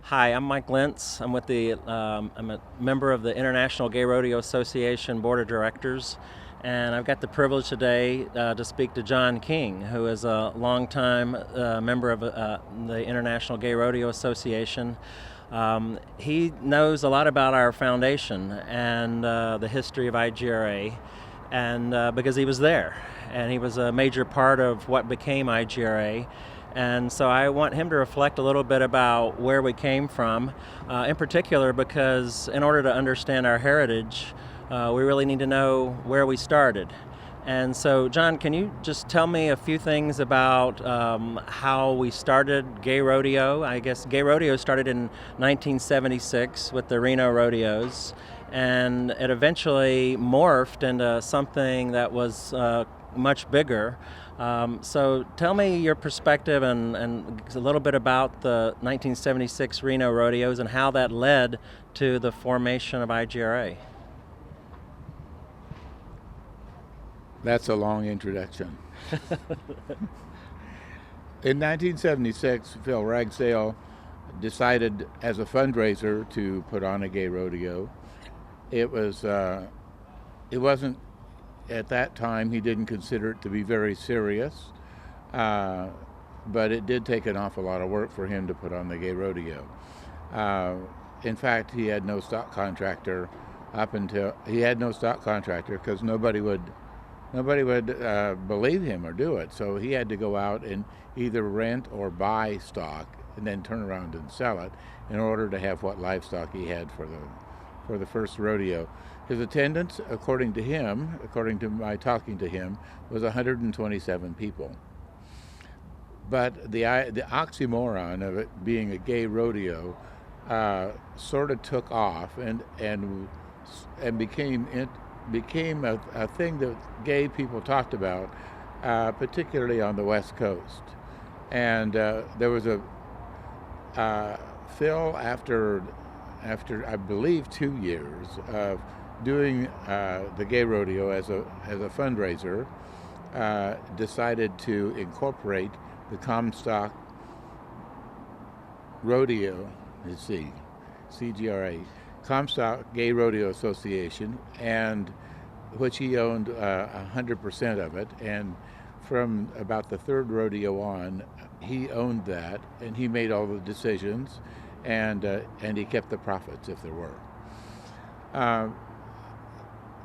Hi, I'm Mike Lentz. I'm a member of the International Gay Rodeo Association Board of Directors, and I've got the privilege today to speak to John King, who is a longtime member of the International Gay Rodeo Association. He knows a lot about our foundation and the history of IGRA, and because he was there, and he was a major part of what became IGRA. And so I want him to reflect a little bit about where we came from, in particular because in order to understand our heritage, we really need to know where we started. And so, John, can you just tell me a few things about how we started gay rodeo? I guess gay rodeo started in 1976 with the Reno rodeos, and it eventually morphed into something that was much bigger. So tell me your perspective and a little bit about the 1976 Reno rodeos and how that led to the formation of IGRA. That's a long introduction. In 1976, Phil Ragsdale decided as a fundraiser to put on a gay rodeo. It wasn't at that time, he didn't consider it to be very serious, but it did take an awful lot of work for him to put on the gay rodeo. In fact, he had no stock contractor because nobody would believe him or do it. So he had to go out and either rent or buy stock and then turn around and sell it in order to have what livestock he had for the first rodeo. His attendance, according to my talking to him, was 127 people. But the oxymoron of it being a gay rodeo sort of took off and became a thing that gay people talked about, particularly on the West Coast. And there was a Phil after I believe 2 years of doing the gay rodeo as a fundraiser, decided to incorporate the Comstock Rodeo, CGRA, Comstock Gay Rodeo Association, and which he owned 100% of it. And from about the third rodeo on, he owned that, and he made all the decisions, and he kept the profits if there were.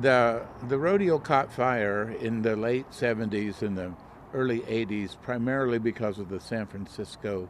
The rodeo caught fire in the late 70s and the early 80s, primarily because of the San Francisco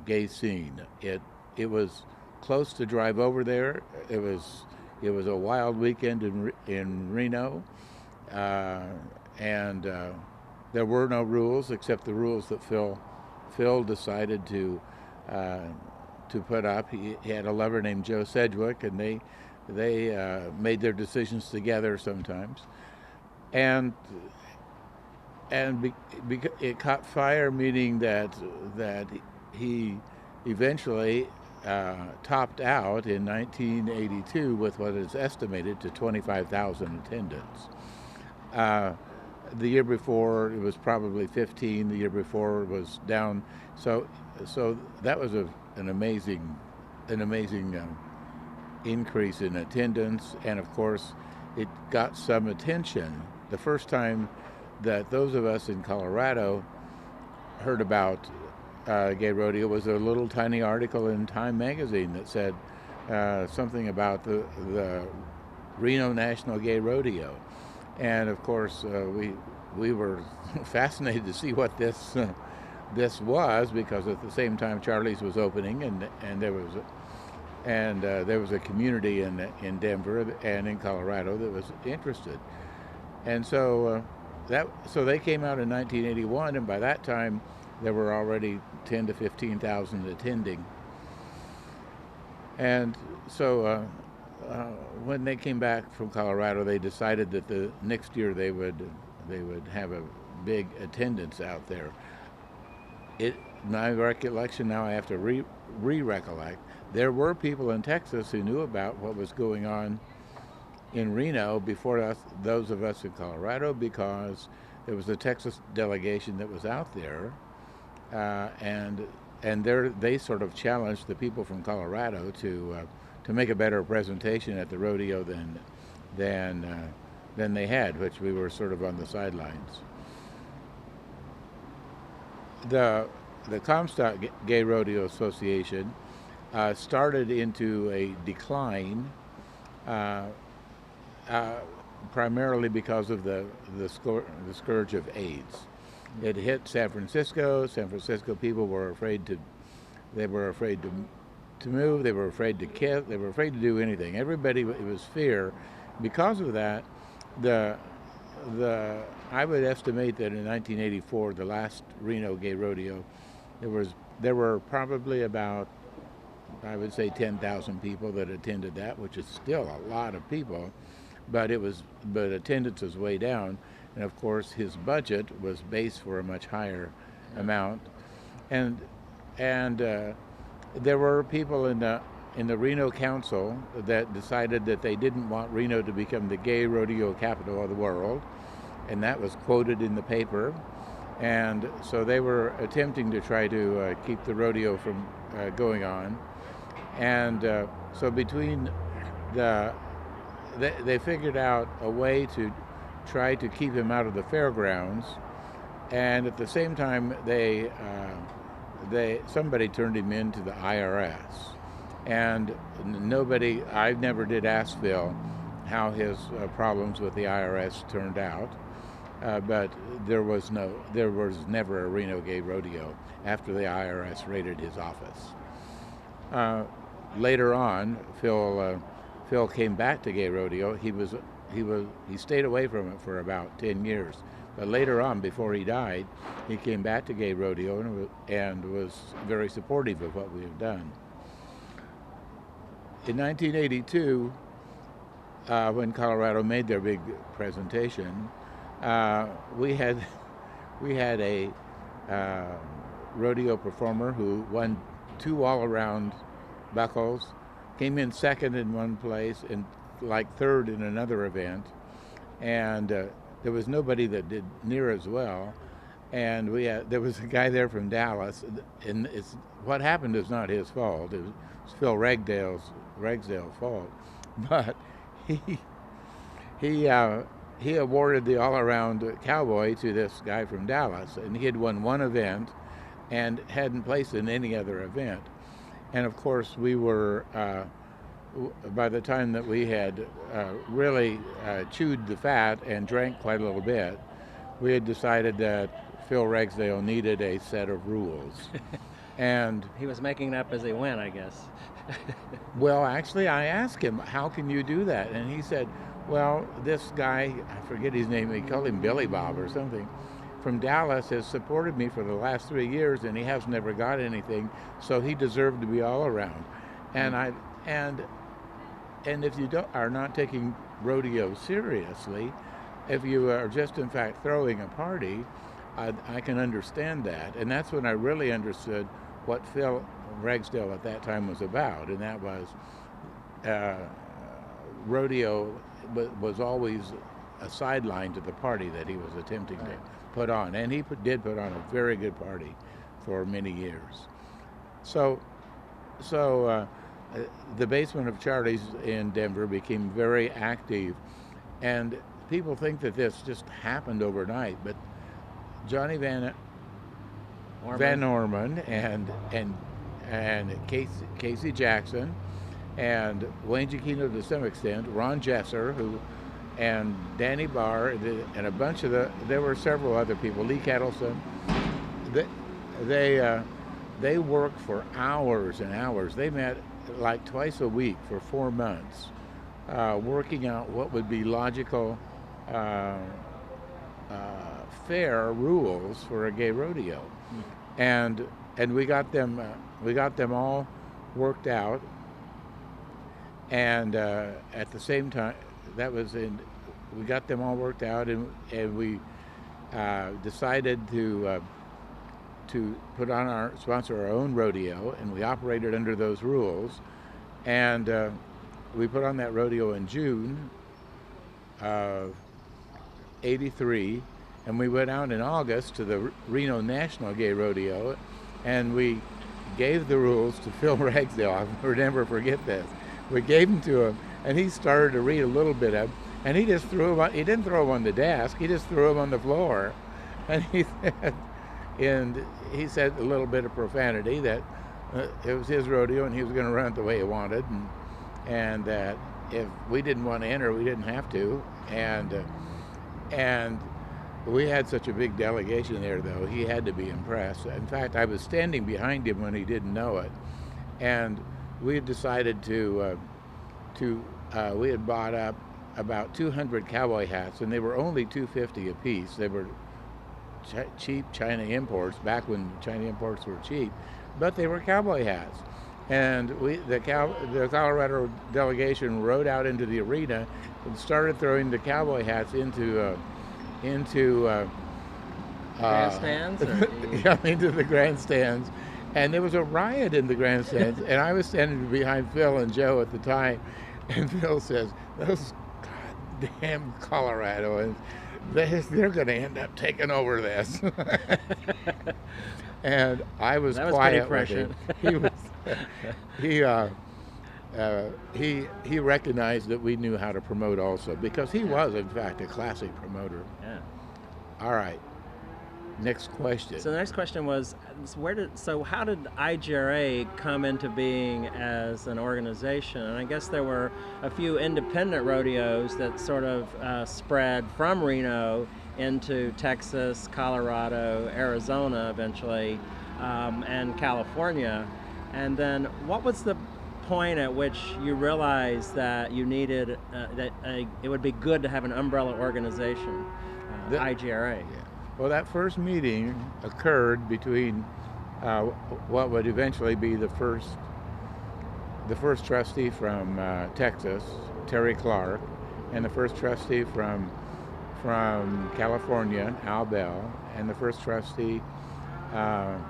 gay scene. It was close to drive over there. It was a wild weekend in Reno, and there were no rules except the rules that Phil decided to put up. He had a lover named Joe Sedgwick, and they made their decisions together sometimes, and it caught fire, meaning that he eventually topped out in 1982 with what is estimated to 25,000 attendants. The year before it was probably 15. The year before it was down. So that was an amazing increase in attendance, and of course it got some attention. The first time that those of us in Colorado heard about gay rodeo was a little tiny article in Time magazine that said something about the Reno National Gay Rodeo, and of course we were fascinated to see what this was, because at the same time Charlie's was opening, and there was a community in Denver and in Colorado that was interested, and so they came out in 1981, and by that time there were already 10 to 15,000 attending. And so when they came back from Colorado, they decided that the next year they would have a big attendance out there. My recollection now, I have to re-recollect, there were people in Texas who knew about what was going on in Reno before those of us in Colorado, because there was a Texas delegation that was out there, and they sort of challenged the people from Colorado to make a better presentation at the rodeo than than they had, which we were sort of on the sidelines. The Comstock Gay Rodeo Association started into a decline, uh, uh, primarily because of the scourge of AIDS. It hit San Francisco. San Francisco people were afraid to. They were afraid to move. They were afraid to kiss. They were afraid to do anything. Everybody, it was fear. Because of that, the I would estimate that in 1984, the last Reno Gay Rodeo, there were probably about, I would say, 10,000 people that attended that, which is still a lot of people, but attendance was way down, and of course his budget was based for a much higher amount, and there were people in the Reno Council that decided that they didn't want Reno to become the gay rodeo capital of the world, and that was quoted in the paper. And so they were attempting to try to keep the rodeo from going on. And so they figured out a way to try to keep him out of the fairgrounds, and at the same time somebody turned him into the IRS. And I never did ask Phil how his problems with the IRS turned out, but there was never a Reno Gay Rodeo after the IRS raided his office. Later on, Phil came back to Gay Rodeo. He stayed away from it for about 10 years. But later on, before he died, he came back to Gay Rodeo and was very supportive of what we have done. In 1982, when Colorado made their big presentation, we had a rodeo performer who won 2 all-around buckles, came in second in one place and like third in another event, and there was nobody that did near as well. And there was a guy there from Dallas, and what happened is not his fault. It was Phil Ragsdale's fault, but he awarded the all-around cowboy to this guy from Dallas, and he had won one event and hadn't placed in any other event. And of course, we were by the time that we had really chewed the fat and drank quite a little bit, we had decided that Phil Ragsdale needed a set of rules. And he was making it up as he went, I guess. well, actually, I asked him, how can you do that? And he said, well, this guy, I forget his name, he called him Billy Bob or something, from Dallas has supported me for the last 3 years, and he has never got anything, so he deserved to be all around. And and if you are not taking rodeo seriously, if you are just in fact throwing a party, I can understand that. And that's when I really understood what Phil Ragsdale at that time was about, and that was rodeo was always a sideline to the party that he was attempting to put on, and he did put on a very good party for many years. So the Basement of Charlie's in Denver became very active, and people think that this just happened overnight, but Johnny Van Orman and Casey Jackson and Wayne Giacchino to some extent, Ron Jesser, and Danny Barr, and a bunch of there were several other people, Lee Kettleson. They worked for hours and hours. They met like twice a week for 4 months, working out what would be logical, fair rules for a gay rodeo, and we got them all worked out. And at the same time, we got them all worked out, and we decided to sponsor our own rodeo, and we operated under those rules. And we put on that rodeo in June of '83, and we went out in August to the Reno National Gay Rodeo, and we gave the rules to Phil Ragsdale. I'll never forget this. We gave them to him, and he started to read a little bit of them, and he just threw them on, he didn't throw them on the desk, he just threw them on the floor. And he said a little bit of profanity that it was his rodeo and he was going to run it the way he wanted, and that if we didn't want to enter, we didn't have to. And we had such a big delegation there, though, he had to be impressed. In fact, I was standing behind him when he didn't know it, and we had decided we had bought up about 200 cowboy hats, and they were only $2.50 a piece. They were cheap China imports, back when China imports were cheap, but they were cowboy hats. And the Colorado delegation rode out into the arena and started throwing the cowboy hats into grandstands? Yeah, into the grandstands. And there was a riot in the grandstands. And I was standing behind Phil and Joe at the time, and Phil says, "Those goddamn Coloradoans, they're going to end up taking over this." And I was quiet with him. He recognized that we knew how to promote also, because he was, in fact, a classic promoter. Yeah. All right. Next question. So the next question was, how did IGRA come into being as an organization? And I guess there were a few independent rodeos that sort of spread from Reno into Texas, Colorado, Arizona eventually, and California. And then what was the point at which you realized that you needed, it would be good to have an umbrella organization, IGRA? Yeah. Well, that first meeting occurred between what would eventually be the first trustee from Texas, Terry Clark, and the first trustee from California, Al Bell, and the first trustee from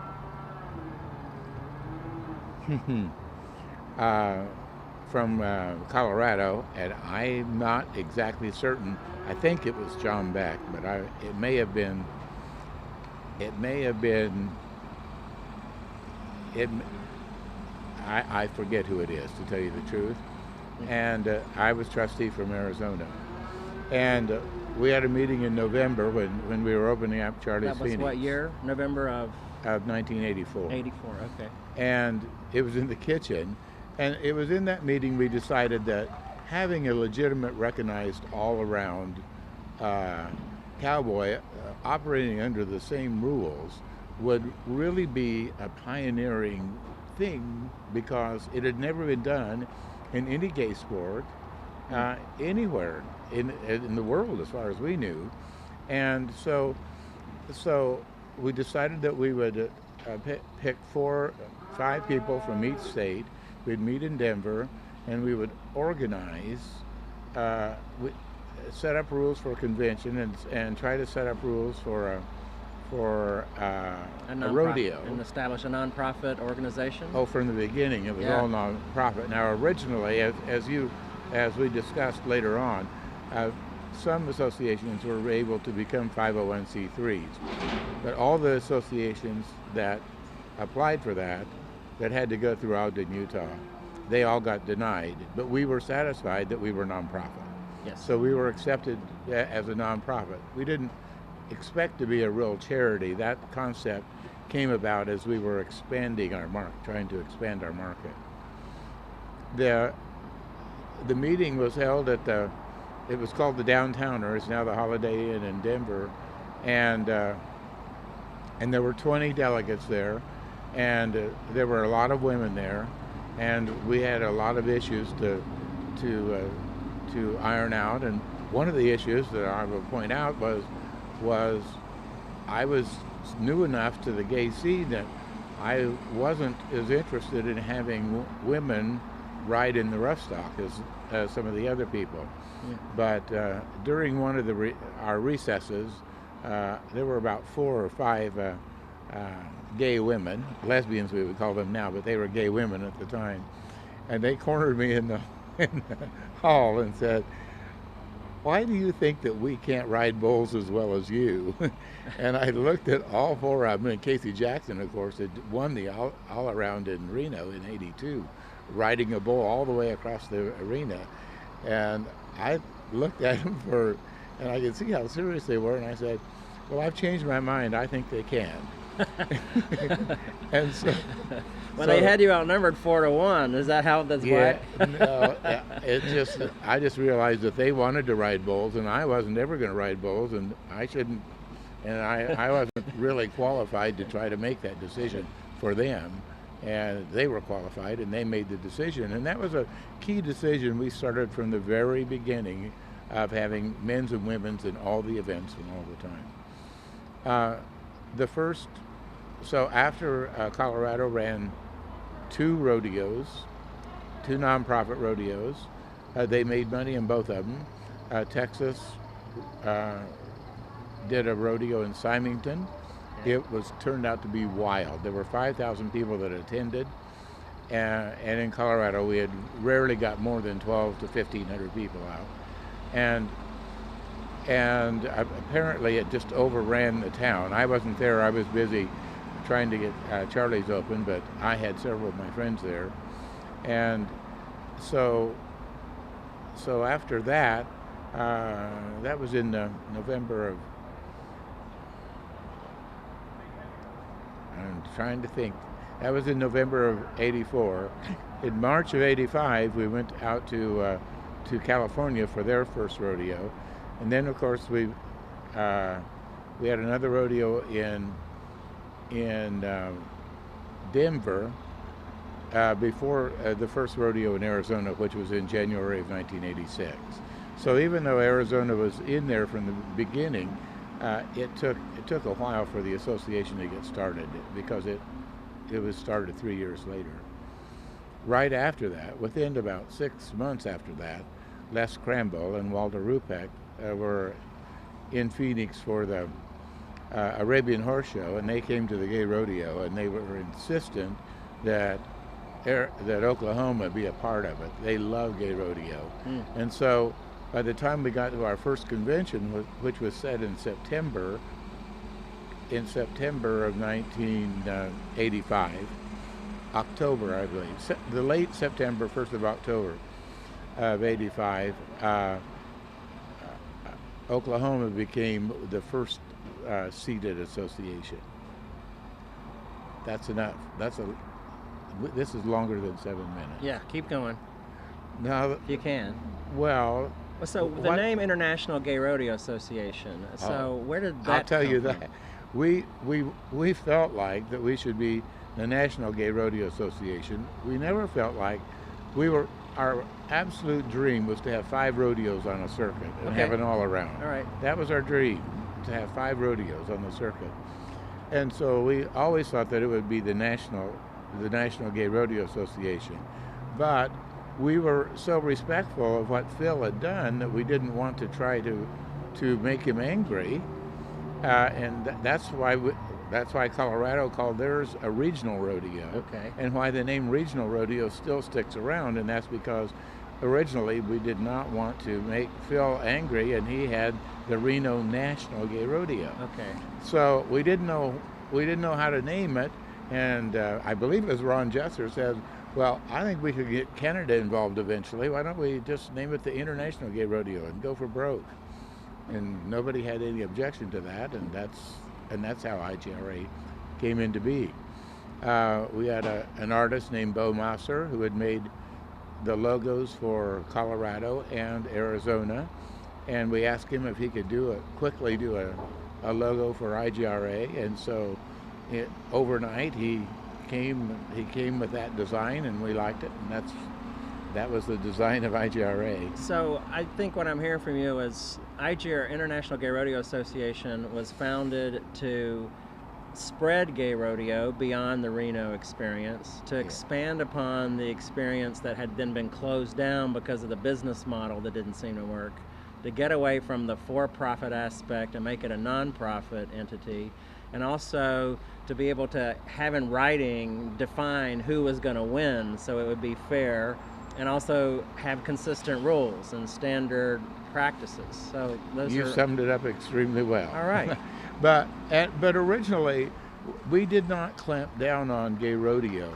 Colorado, and I'm not exactly certain. I think it was John Beck, but it may have been. I forget who it is, to tell you the truth. And I was trustee from Arizona, and we had a meeting in November when we were opening up Charlie's Phoenix. That was what year? November of 1984. 84. Okay. And it was in the kitchen, and it was in that meeting we decided that having a legitimate, recognized all-around cowboy operating under the same rules would really be a pioneering thing, because it had never been done in any gay sport anywhere in the world, as far as we knew. And so we decided that we would pick 4-5 people from each state. We'd meet in Denver, and we would organize, set up rules for a convention, and try to set up rules for a rodeo. And establish a nonprofit organization? Oh, from the beginning, it was all nonprofit. Now, originally, as we discussed later on, some associations were able to become 501c3s, but all the associations that applied for that had to go through Ogden, Utah, they all got denied. But we were satisfied that we were nonprofit. Yes. So we were accepted as a nonprofit. We didn't expect to be a real charity. That concept came about as we were expanding our market, trying to expand our market. The meeting was held at it was called the Downtowner. It's now the Holiday Inn in Denver, and there were 20 delegates there, and there were a lot of women there, and we had a lot of issues to iron out. And one of the issues that I will point out was I was new enough to the gay scene that I wasn't as interested in having women ride in the rough stock as some of the other people. Yeah. But during one of our recesses, there were about 4 or 5 gay women, lesbians we would call them now, but they were gay women at the time, and they cornered me in the hall and said, why do you think that we can't ride bulls as well as you? And I looked at all four of them, and Casey Jackson, of course, had won the all around in Reno in '82, riding a bull all the way across the arena. And I looked at them and I could see how serious they were, and I said, well, I've changed my mind. I think they can. And so, Well, they had you outnumbered 4-1. Is that how that's yeah, why? no, I just realized that they wanted to ride bulls, and I wasn't ever going to ride bulls, and I shouldn't, and I wasn't really qualified to try to make that decision for them, and they were qualified, and they made the decision, and that was a key decision. We started from the very beginning of having men's and women's in all the events and all the time. The first, so after Colorado ran two rodeos, two nonprofit rodeos, they made money in both of them. Texas did a rodeo in Symington. It turned out to be wild. There were 5,000 people that attended, and in Colorado we had rarely got more than 12 to 1,500 people out, and apparently it just overran the town. I wasn't there. I was busy trying to get Charlie's open, but I had several of my friends there, and so after that, that was in November of. I'm trying to think. That was in November of '84. In March of '85, we went out to California for their first rodeo, and then of course we had another rodeo in Denver before the first rodeo in Arizona, which was in January of 1986. So even though Arizona was in there from the beginning, it took a while for the association to get started, because it was started 3 years later. Right after that, within about 6 months after that, Les Crambo and Walter Rupeck were in Phoenix for the Arabian Horse Show, and they came to the gay rodeo, and they were insistent that Oklahoma be a part of it. They love gay rodeo. And so by the time we got to our first convention, which was set in September of 1985, October, I believe, the late September, 1st of October of '85, Oklahoma became the first seated association. That's enough. This is longer than 7 minutes. Yeah, keep going. Now, If you can. well, So the name International Gay Rodeo Association. So where did that I'll tell come you from? that. We felt like that we should be the National Gay Rodeo Association. We never felt like our absolute dream was to have 5 rodeos on a circuit and have an all around. All right. That was our dream, to have 5 rodeos on the circuit. And so we always thought that it would be the National Gay Rodeo Association. But we were so respectful of what Phil had done that we didn't want to try to make him angry, and that's why Colorado called theirs a regional rodeo. Okay. And why the name regional rodeo still sticks around, and that's because originally we did not want to make Phil angry, and he had the Reno National Gay Rodeo. Okay. So we didn't know how to name it, and I believe it was Ron Jesser said, well, I think we could get Canada involved eventually. Why don't we just name it the International Gay Rodeo and go for broke? And nobody had any objection to that, and that's how IGRA came into being. We had an artist named Bo Masser who had made the logos for Colorado and Arizona, and we asked him if he could quickly do a logo for IGRA, and so overnight he came with that design, and we liked it, and that was the design of IGRA. So I think what I'm hearing from you is IGR, International Gay Rodeo Association, was founded to spread gay rodeo beyond the Reno experience, to expand upon the experience that had then been closed down because of the business model that didn't seem to work, to get away from the for-profit aspect and make it a non-profit entity, and also to be able to have in writing define who was going to win so it would be fair and also have consistent rules and standard practices. So those You are summed it up extremely well. all right. But originally, we did not clamp down on gay rodeo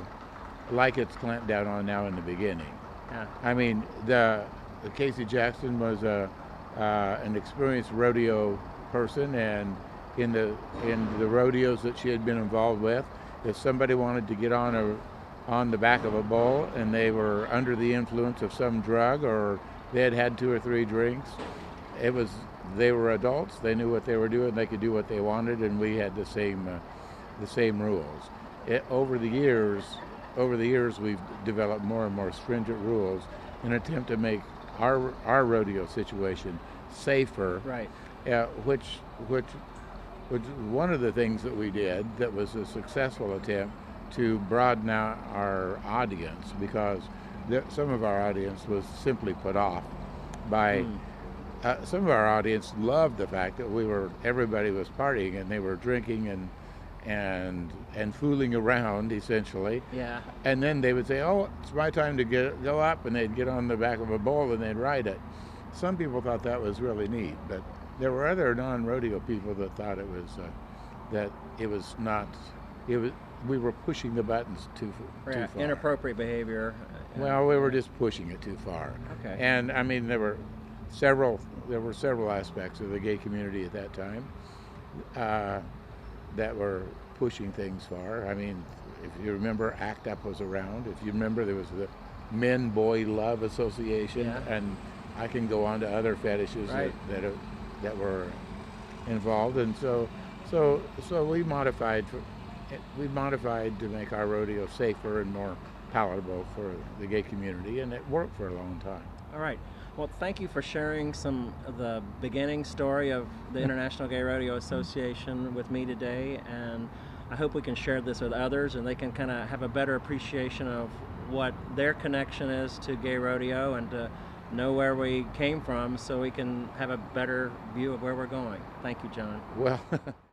like it's clamped down on now in the beginning. Yeah. I mean, the Casey Jackson was an experienced rodeo person, and in the rodeos that she had been involved with, if somebody wanted to get on the back of a bull and they were under the influence of some drug, or they had had 2 or 3 drinks, they were adults. They knew what they were doing. They could do what they wanted, and we had the same rules. Over the years, we've developed more and more stringent rules in an attempt to make our rodeo situation safer. Right. Which one of the things that we did that was a successful attempt to broaden out our audience, because some of our audience was simply put off by. Some of our audience loved the fact that everybody was partying and they were drinking and fooling around, essentially. Yeah. And then they would say, "Oh, it's my time to go up," and they'd get on the back of a bull and they'd ride it. Some people thought that was really neat, but there were other non-rodeo people that thought we were pushing the buttons too far. Inappropriate behavior. Well, we were just pushing it too far. Okay. And I mean, there were several aspects of the gay community at that time that were pushing things far. I mean, if you remember, ACT UP was around. If you remember, there was the Men Boy Love Association, and I can go on to other fetishes that were involved. And so we modified to make our rodeo safer and more palatable for the gay community, and it worked for a long time. All right. Well, thank you for sharing some of the beginning story of the International Gay Rodeo Association with me today, and I hope we can share this with others and they can kind of have a better appreciation of what their connection is to gay rodeo, and to know where we came from so we can have a better view of where we're going. Thank you, John. Well,